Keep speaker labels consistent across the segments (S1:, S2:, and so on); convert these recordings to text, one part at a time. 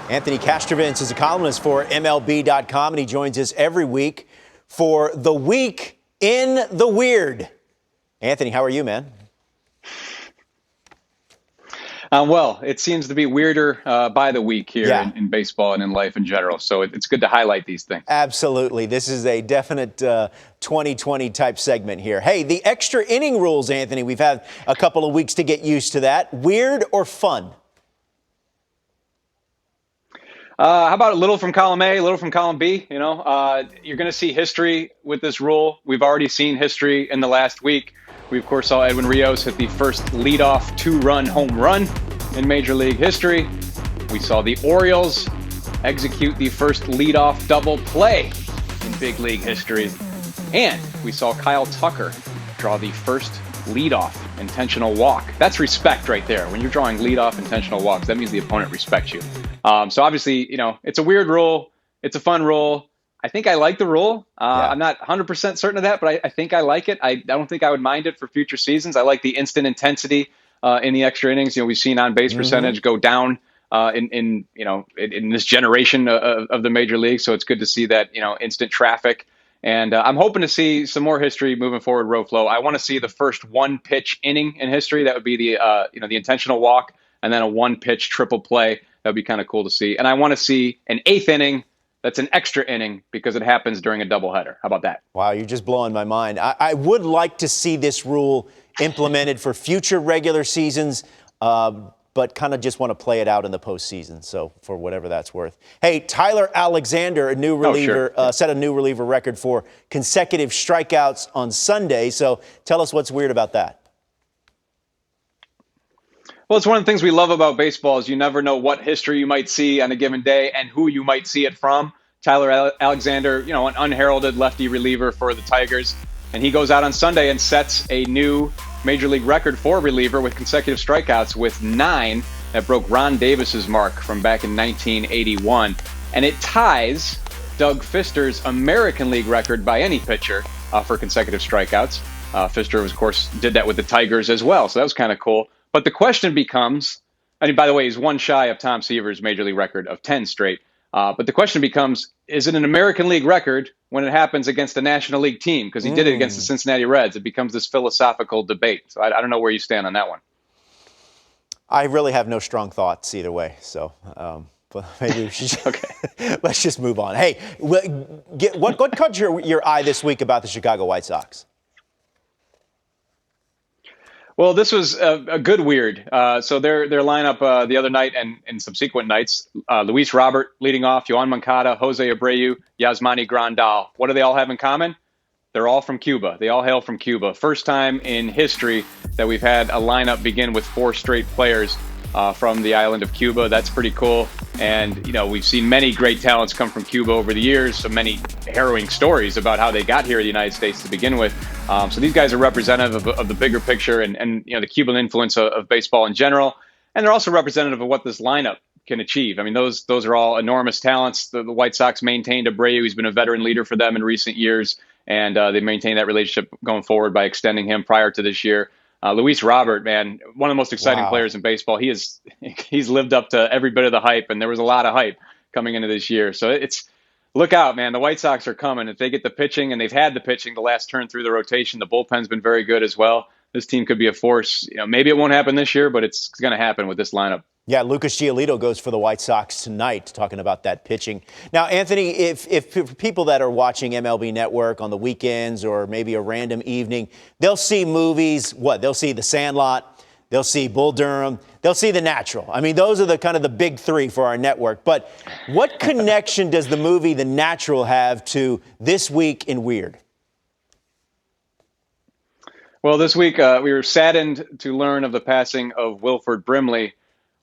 S1: Anthony Castrovince is a columnist for MLB.com, and he joins us every week for The Week in the Weird. Anthony, how are you, man?
S2: Well, it seems to be weirder by the week here in baseball and in life in general. So it's good to highlight these things.
S1: Absolutely. This is a definite 2020 type segment here. Hey, the extra inning rules, Anthony, we've had a couple of weeks to get used to that. Weird or fun?
S2: How about a little from column A, a little from column B? You're going to see history with this rule. We've already seen history in the last week. We, of course, saw Edwin Rios hit the first leadoff two-run home run in Major League history. We saw the Orioles execute the first leadoff double play in big league history. And we saw Kyle Tucker draw the first leadoff intentional walk. That's respect right there. When you're drawing leadoff intentional walks, that means the opponent respects you. So obviously, it's a weird rule. It's a fun rule. I think I like the rule. I'm not 100% certain of that, but I think I like it. I don't think I would mind it for future seasons. I like the instant intensity in the extra innings. We've seen on base percentage go down in this generation of the major league. So it's good to see that, instant traffic. And I'm hoping to see some more history moving forward, RoFlo. I want to see the first one pitch inning in history. That would be the intentional walk, and then a one pitch triple play. That'd be kind of cool to see. And I want to see an eighth inning that's an extra inning because it happens during a doubleheader. How about that?
S1: Wow, you're just blowing my mind. I would like to see this rule implemented for future regular seasons, but kind of just want to play it out in the postseason. So for whatever that's worth. Hey, Tyler Alexander, a new reliever, set a new reliever record for consecutive strikeouts on Sunday. So tell us what's weird about that.
S2: Well, it's one of the things we love about baseball is you never know what history you might see on a given day and who you might see it from. Tyler Alexander, an unheralded lefty reliever for the Tigers, and he goes out on Sunday and sets a new major league record for a reliever with consecutive strikeouts with 9 that broke Ron Davis's mark from back in 1981. And it ties Doug Fister's American League record by any pitcher for consecutive strikeouts. Fister, of course, did that with the Tigers as well, so that was kind of cool. But the question becomes, by the way, he's one shy of Tom Seaver's major league record of 10 straight. But the question becomes, is it an American League record when it happens against a National League team? Because he did it against the Cincinnati Reds. It becomes this philosophical debate. So I don't know where you stand on that one.
S1: I really have no strong thoughts either way. So but maybe we should let's just move on. Hey, what caught your eye this week about the Chicago White Sox?
S2: Well, this was a good weird. So their lineup the other night and subsequent nights, Luis Robert leading off, Yoan Moncada, Jose Abreu, Yasmani Grandal. What do they all have in common? They're all from Cuba. They all hail from Cuba. First time in history that we've had a lineup begin with 4 straight players from the island of Cuba. That's pretty cool. And, we've seen many great talents come from Cuba over the years. So many harrowing stories about how they got here in the United States to begin with. So these guys are representative of the bigger picture and the Cuban influence of baseball in general. And they're also representative of what this lineup can achieve. Those are all enormous talents. The White Sox maintained Abreu. He's been a veteran leader for them in recent years. And they maintained that relationship going forward by extending him prior to this year. Luis Robert, man, one of the most exciting players in baseball. He's lived up to every bit of the hype, and there was a lot of hype coming into this year. So look out, man. The White Sox are coming. If they get the pitching, and they've had the pitching the last turn through the rotation, the bullpen's been very good as well. This team could be a force. Maybe it won't happen this year, but it's going to happen with this lineup.
S1: Yeah, Lucas Giolito goes for the White Sox tonight, talking about that pitching. Now, Anthony, if for people that are watching MLB Network on the weekends or maybe a random evening, they'll see movies. They'll see The Sandlot, they'll see Bull Durham, they'll see The Natural. Those are the kind of the big 3 for our network. But what connection does the movie The Natural have to This Week in Weird?
S2: Well, this week we were saddened to learn of the passing of Wilford Brimley.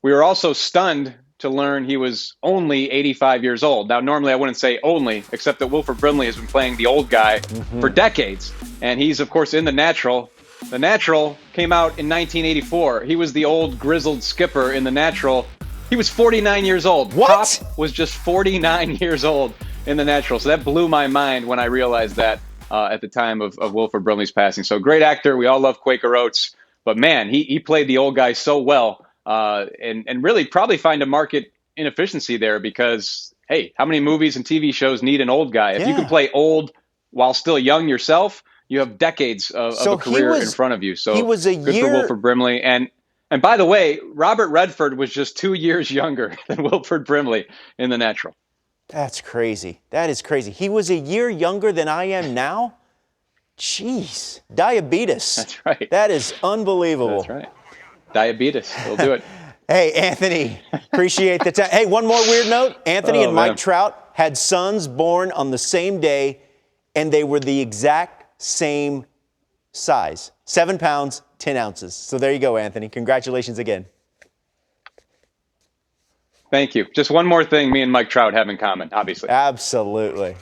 S2: We were also stunned to learn he was only 85 years old. Now, normally I wouldn't say only, except that Wilford Brimley has been playing the old guy for decades. And he's, of course, in The Natural. The Natural came out in 1984. He was the old grizzled skipper in The Natural. He was 49 years old.
S1: What?
S2: Pop was just 49 years old in The Natural. So that blew my mind when I realized that at the time of Wilford Brimley's passing. So great actor. We all love Quaker Oats. But, man, he played the old guy so well. And really probably find a market inefficiency there because, hey, how many movies and TV shows need an old guy? If you can
S1: Yeah.
S2: play old while still young yourself, you have decades of
S1: So
S2: a career in front of you.
S1: he
S2: So
S1: was a
S2: good for
S1: year.
S2: Wilford Brimley. And by the way, Robert Redford was just 2 years younger than Wilford Brimley in The Natural.
S1: That's crazy. That is crazy. He was a year younger than I am now? Jeez. Diabetes.
S2: That's right.
S1: That is unbelievable.
S2: That's right. Diabetes. They'll do it.
S1: Hey, Anthony, appreciate the time. Hey, one more weird note. Anthony and Mike
S2: man.
S1: Trout had sons born on the same day, and they were the exact same size. 7 pounds, 10 ounces. So there you go, Anthony. Congratulations again.
S2: Thank you. Just one more thing me and Mike Trout have in common, obviously.
S1: Absolutely.